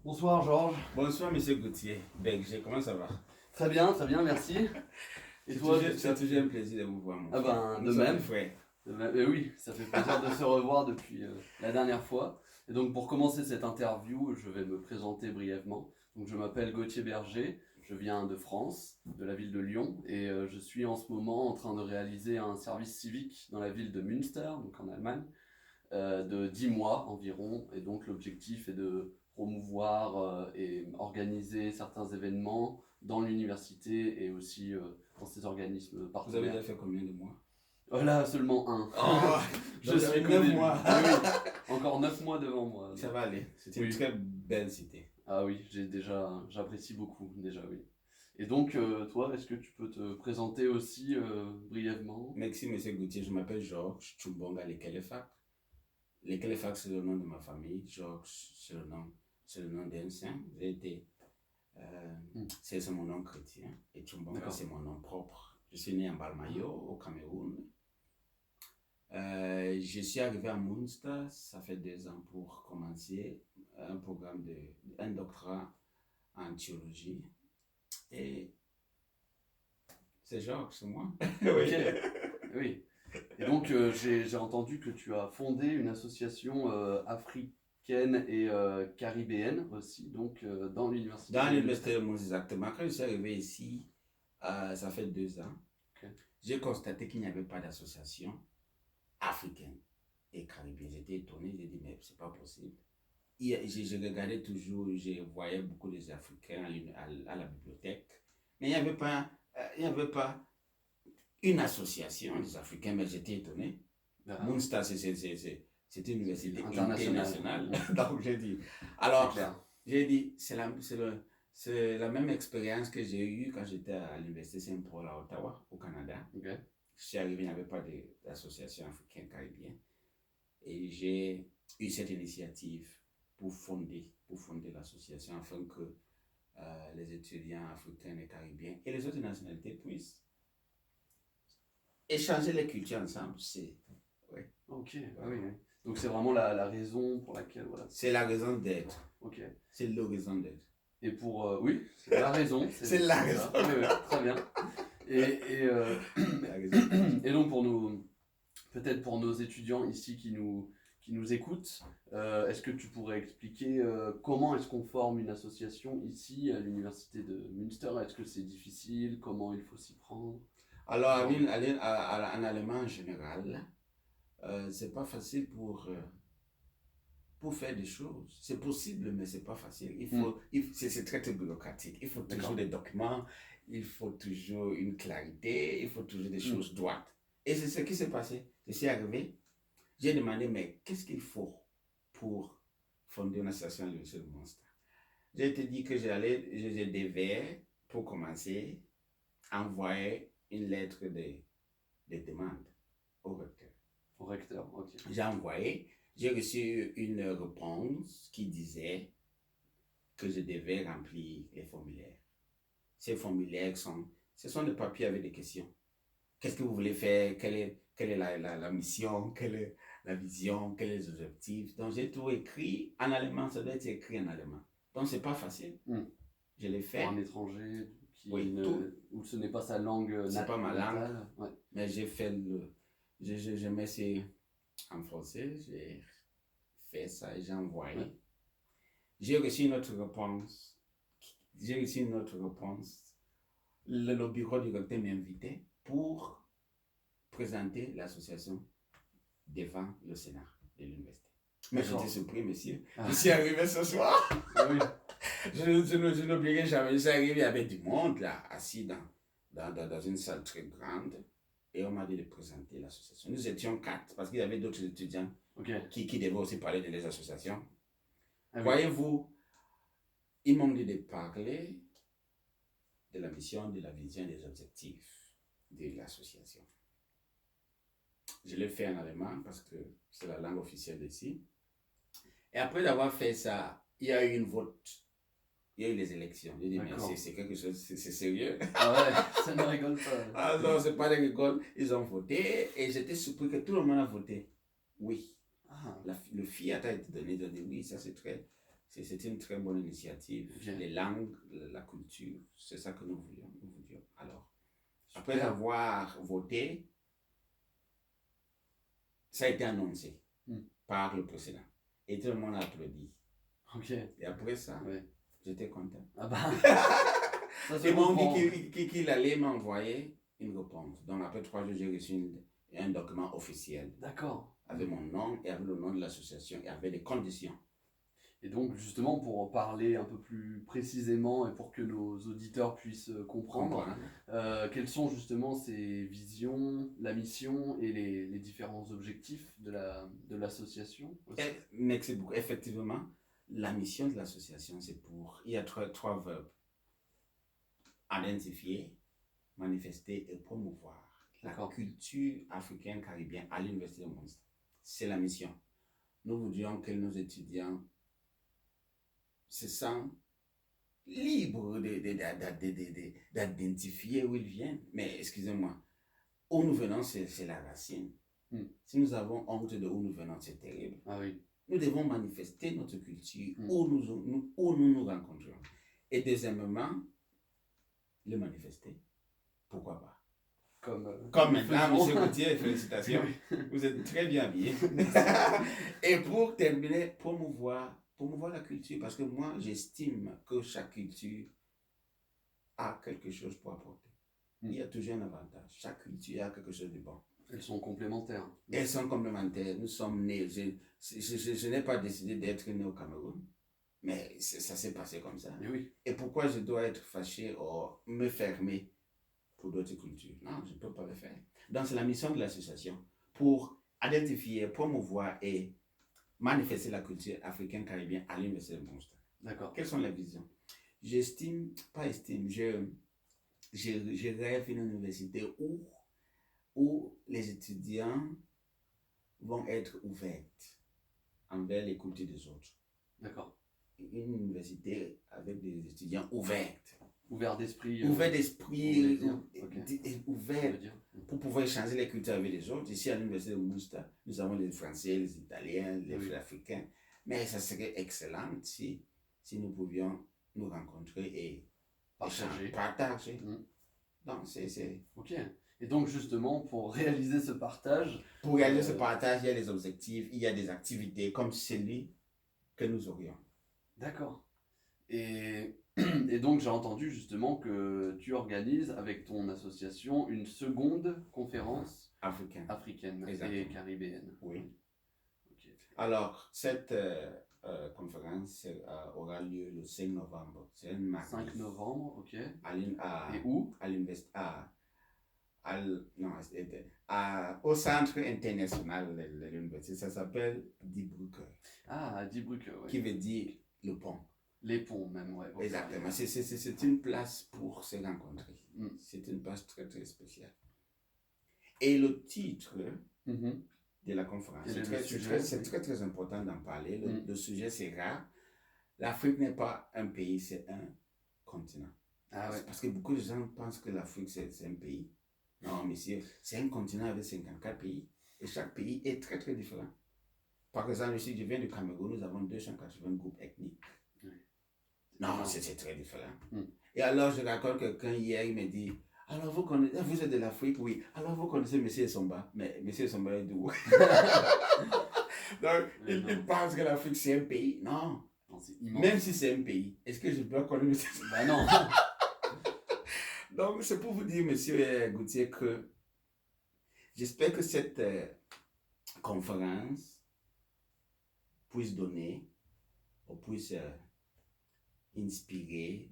Bonsoir Georges. Bonsoir Monsieur Gauthier, Belge, comment ça va? Très bien, merci. Et C'est toi, toujours un plaisir de vous voir, mon Ah frère. ben, Nous de sommes même. des frères. Oui, ça fait plaisir de se revoir depuis la dernière fois. Et donc pour commencer cette interview, je vais me présenter brièvement. Donc je m'appelle Gauthier Berger, je viens de France, de la ville de Lyon, et je suis en ce moment en train de réaliser un service civique dans la ville de Münster, donc en Allemagne, de 10 mois environ. Et donc l'objectif est de promouvoir et organiser certains événements dans l'université et aussi dans ces organismes Vous avez partenaires. déjà fait combien de mois? Voilà, seulement un. Oh, Je donc suis avec qu'au 9 début. mois. Oui, encore 9 mois devant moi. Ça va aller, c'est une Oui. très belle cité. Ah oui, j'apprécie beaucoup déjà, oui. Et donc, toi, est-ce que tu peux te présenter aussi brièvement? Merci Monsieur Gauthier, je m'appelle Georges Tchumbonga Lekelefak. Lekelefak, c'est le nom de ma famille. Georges, c'est le nom d'un saint. J'ai été, c'est mon nom chrétien. Et Tchumbonga, D'accord. c'est mon nom propre. Je suis né en Balmayo, au Cameroun. Je suis arrivé à Münster, ça fait 2 ans pour commencer un programme un doctorat en théologie. Et c'est Georges, c'est moi. Ok, oui. Et donc, j'ai entendu que tu as fondé une association africaine et caribéenne aussi, donc dans l'université. Dans l'université de Münster, exactement. Quand je suis arrivé ici, ça fait 2 ans, j'ai constaté qu'il n'y avait pas d'association africaine et caribéenne. J'étais étonné, j'ai dit, mais c'est pas possible. Je regardais toujours, je voyais beaucoup des Africains à la bibliothèque, mais il n'y avait pas une association des Africains, mais j'étais étonné. Ah, Münster, c'est une université internationale. internationale. Donc j'ai dit, c'est alors clair. j'ai dit, c'est la même expérience que j'ai eue quand j'étais à l'université Saint-Paul à Ottawa, au Canada. Ok. Je suis arrivé, il n'y avait pas d'association africaine caribéenne. Et j'ai eu cette initiative pour fonder l'association afin que les étudiants africains et caribéens et les autres nationalités puissent échanger les cultures ensemble. Ouais. Ok, ah oui, oui. Donc c'est vraiment la raison pour laquelle, voilà. C'est la raison d'être. Ok. C'est le raison d'être. Et pour, oui, c'est la raison. C'est la ça. raison. Oui, oui, très bien. La raison. Et donc peut-être pour nos étudiants ici qui nous écoutent, est-ce que tu pourrais expliquer comment est-ce qu'on forme une association ici à l'université de Münster? Est-ce que c'est difficile? Comment il faut s'y prendre? Alors, en allemand en général, c'est pas facile pour faire des choses. C'est possible, mais c'est pas facile. C'est très bureaucratique. Il faut toujours des documents, il faut toujours une clarité, il faut toujours des choses droites. Et c'est ce qui s'est passé. Je suis arrivé, j'ai demandé, mais qu'est-ce qu'il faut pour fonder une association à l'Université de Münster? J'ai été dit que je devais, pour commencer, envoyer une lettre de demande au recteur. Au recteur, ok. J'ai envoyé, j'ai reçu une réponse qui disait que je devais remplir les formulaires. Ces formulaires ce sont des papiers avec des questions. Qu'est-ce que vous voulez faire? Quelle est la mission? Quelle est la vision? Quels sont les objectifs? Donc j'ai tout écrit en allemand, ça doit être écrit en allemand. Donc c'est pas facile. Je l'ai fait. Pour un étranger Oui, où ce n'est pas sa langue natale. C'est pas ma langue. Ouais. Mais j'ai fait je mets ça en français, j'ai fait ça et j'ai envoyé. Ouais. J'ai reçu une autre réponse. Le bureau du recteur m'a invité pour présenter l'association devant le Sénat de l'université. Mais j'étais surpris, monsieur. Je suis arrivé ce soir. Oui. Je n'oublierai jamais. Je suis arrivé, il y avait du monde là, assis dans une salle très grande. Et on m'a dit de présenter l'association. Nous étions 4, parce qu'il y avait d'autres étudiants qui devaient aussi parler de les associations. Voyez-vous, ils m'ont dit de parler de la mission, de la vision, des objectifs de l'association. Je l'ai fait en allemand parce que c'est la langue officielle ici. Et après avoir fait ça, il y a eu une vote. Il y a eu les élections. J'ai dit, mais c'est quelque chose, c'est sérieux. Ah ouais, ça ne rigole pas. Ah non, c'est pas de rigole. Ils ont voté et j'étais surpris que tout le monde a voté. Oui. Le fiat a été donné. Ils ont dit, oui, ça c'est C'est une très bonne initiative. Bien. Les langues, la culture, c'est ça que nous voulions. Alors, après Super. avoir voté, ça a été annoncé par le précédent. Et tout le monde a applaudi. Ok. Et après ça, Ouais. j'étais content. Ah bah. Ça se Ils m'ont comprend. dit qu'il allait m'envoyer une réponse. Donc après 3 jours, j'ai reçu un document officiel. D'accord. Avec mon nom et avec le nom de l'association et avec des conditions. Et donc, justement, pour parler un peu plus précisément et pour que nos auditeurs puissent comprendre, quelles sont justement ces visions, la mission et les différents objectifs de l'association aussi? Merci beaucoup. Effectivement, la mission de l'association, c'est pour... Il y a trois verbes. Identifier, manifester et promouvoir la culture africaine caribéenne à l'Université de Munster. C'est la mission. Nous voudrions que nos étudiants se sentent libres d'identifier où ils viennent. Mais excusez-moi, où nous venons, c'est la racine. Si nous avons honte de où nous venons, c'est terrible. Ah oui. Nous devons manifester notre culture où nous rencontrons. Et deuxièmement, le manifester. Pourquoi pas? Comme maintenant, M. Gauthier, félicitations. Vous êtes très bien habillé. Et pour terminer, promouvoir la culture. Parce que moi, j'estime que chaque culture a quelque chose pour apporter. Il y a toujours un avantage. Chaque culture a quelque chose de bon. Elles sont complémentaires. Elles sont complémentaires. Nous sommes nés. Je n'ai pas décidé d'être né au Cameroun. Mais ça s'est passé comme ça. Et oui. Et pourquoi je dois être fâché ou me fermer pour d'autres cultures? Non, je ne peux pas le faire. Donc, c'est la mission de l'association pour identifier, promouvoir et manifester la culture africaine caribéenne à l'Université de Munster. D'accord. Quelles sont les visions? Je rêve d'une université où les étudiants vont être ouverts envers les cultures des autres. D'accord. Une université avec des étudiants ouverts. Ouverts d'esprit. Ouverts d'esprit, okay. ouverts pour pouvoir échanger les cultures avec les autres. Ici à l'Université de Munster, nous avons les Français, les Italiens, les Africains. Mais ça serait excellent si nous pouvions nous rencontrer et partager. Donc, c'est... Ok. Et donc, justement, pour réaliser ce partage... Pour réaliser ce partage, il y a des objectifs, il y a des activités comme celui que nous aurions. D'accord. Et donc, j'ai entendu justement que tu organises avec ton association une seconde conférence africaine et caribéenne. Oui. Okay. Alors, cette conférence aura lieu le 5 novembre. C'est un mardi. 5 novembre, ok. Et où? À l'université. Au centre international de l'université. Ça s'appelle Die Brücke. Ah, Die Brücke, oui. Qui veut dire le pont. Les ponts, même, ouais. Exactement. C'est une place pour se rencontrer. C'est une place très, très spéciale. Et le titre de la conférence, c'est très, très important d'en parler. Le sujet, c'est rare. L'Afrique n'est pas un pays, c'est un continent. Ah, ouais. Parce que beaucoup de gens pensent que l'Afrique, c'est un pays. Non, monsieur, c'est un continent avec 54 pays. Et chaque pays est très, très différent. Par exemple, ici, je viens du Cameroun, nous avons 280 groupes ethniques. Non, c'est très différent. Et alors, je raconte que quelqu'un hier, il me dit, alors vous êtes de l'Afrique, oui. Alors vous connaissez M. Somba. Mais M. Somba est d'où? Donc, il pense que l'Afrique, c'est un pays. Non. Même si c'est un pays, est-ce que je peux connaître M. Somba? Ben non. Donc, c'est pour vous dire, M. Gauthier, que j'espère que cette conférence puisse donner, ou puisse inspirer,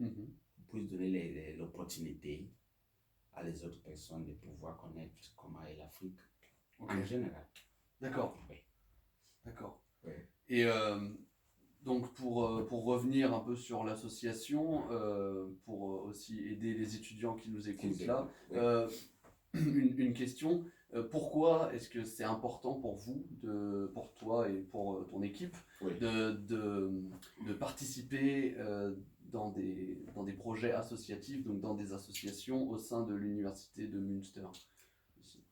puisse donner l'opportunité à les autres personnes de pouvoir connaître comment est l'Afrique en général. D'accord. Oui. D'accord. Oui. Et donc pour revenir un peu sur l'association, pour aussi aider les étudiants qui nous écoutent là, une question. Pourquoi est-ce que c'est important pour vous, pour toi et pour ton équipe, de participer dans des projets associatifs, donc dans des associations au sein de l'université de Münster?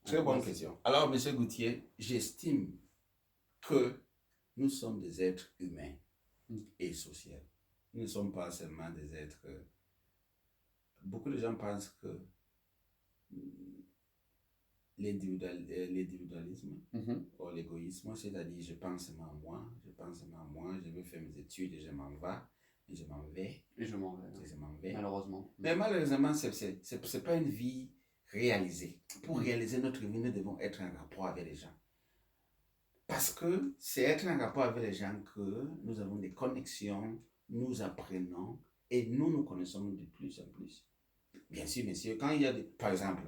Très bonne question. Alors, M. Gauthier, j'estime que nous sommes des êtres humains et social. Nous ne sommes pas seulement des êtres. Beaucoup de gens pensent que l'individualisme ou l'égoïsme, c'est-à-dire je pense seulement à moi, je veux faire mes études et je m'en vais. Et je m'en vais. Malheureusement. Mais malheureusement, c'est pas une vie réalisée. Pour réaliser notre vie, nous devons être en rapport avec les gens. Parce que c'est être en rapport avec les gens que nous avons des connexions, nous apprenons et nous connaissons de plus en plus. Bien sûr, messieurs, quand il y a par exemple,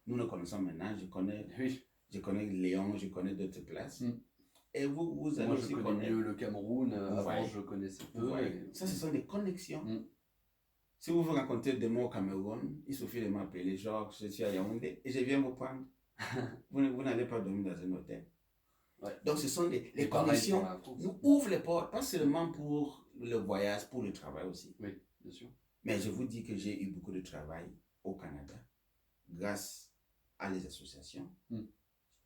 nous nous connaissons maintenant, je connais Léon, je connais d'autres places. Et vous allez Moi, aussi je connais mieux le Cameroun. Avant, je connaissais peu. Ça, ce sont des connexions. Si vous vous rencontrez demain au Cameroun, il suffit de m'appeler, genre, je suis à Yaoundé et je viens vous prendre. vous n'allez pas dormir dans un hôtel. Donc, ce sont les connexions nous ouvrent les portes, pas seulement pour le voyage, pour le travail aussi. Oui, bien sûr. Mais je vous dis que j'ai eu beaucoup de travail au Canada grâce à les associations.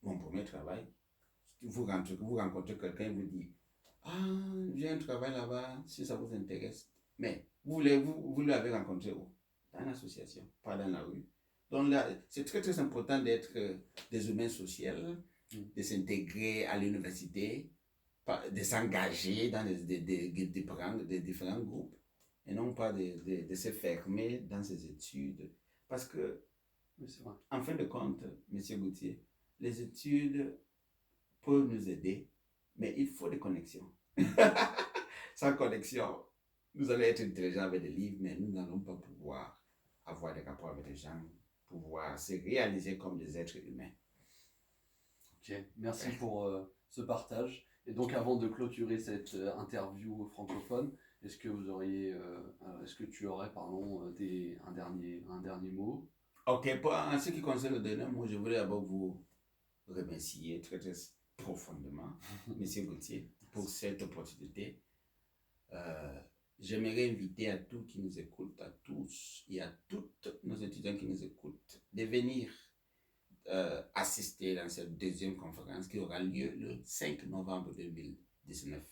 Mon premier travail, vous rencontrez quelqu'un, vous dit j'ai un travail là-bas, si ça vous intéresse. Mais vous l'avez rencontré où? Dans l'association, pas dans la rue. Donc là, c'est très très important d'être des humains sociaux, de s'intégrer à l'université, de s'engager dans des différents groupes et non pas de se fermer dans ses études. Parce que, en fin de compte, M. Gauthier, les études peuvent nous aider, mais il faut des connexions. Sans connexion, nous allons être intelligents avec des livres, mais nous n'allons pas pouvoir avoir des rapports avec les gens, pouvoir se réaliser comme des êtres humains. Ok, merci pour ce partage. Et donc, avant de clôturer cette interview francophone, est-ce que tu aurais, un dernier mot? Ok, en ce qui concerne le dernier mot, je voulais d'abord vous remercier très, très profondément, M. Gauthier, pour cette opportunité. J'aimerais inviter à tous qui nous écoutent, à tous et à toutes nos étudiants qui nous écoutent, de venir assister dans cette deuxième conférence qui aura lieu le 5 novembre 2019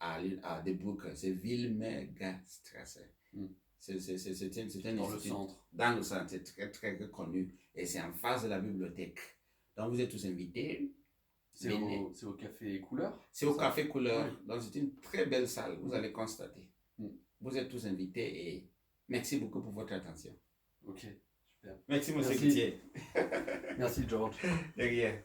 à De Broek, c'est Wilmerstrasse. C'est un dans le centre. Dans le centre, c'est très très reconnu et c'est en face de la bibliothèque. Donc vous êtes tous invités. C'est au Café Couleur? C'est au Café Couleur. Oui. Donc c'est une très belle salle, vous allez constater. Vous êtes tous invités et merci beaucoup pour votre attention. Ok, super. Merci, monsieur Gauthier. Merci, George. De rien.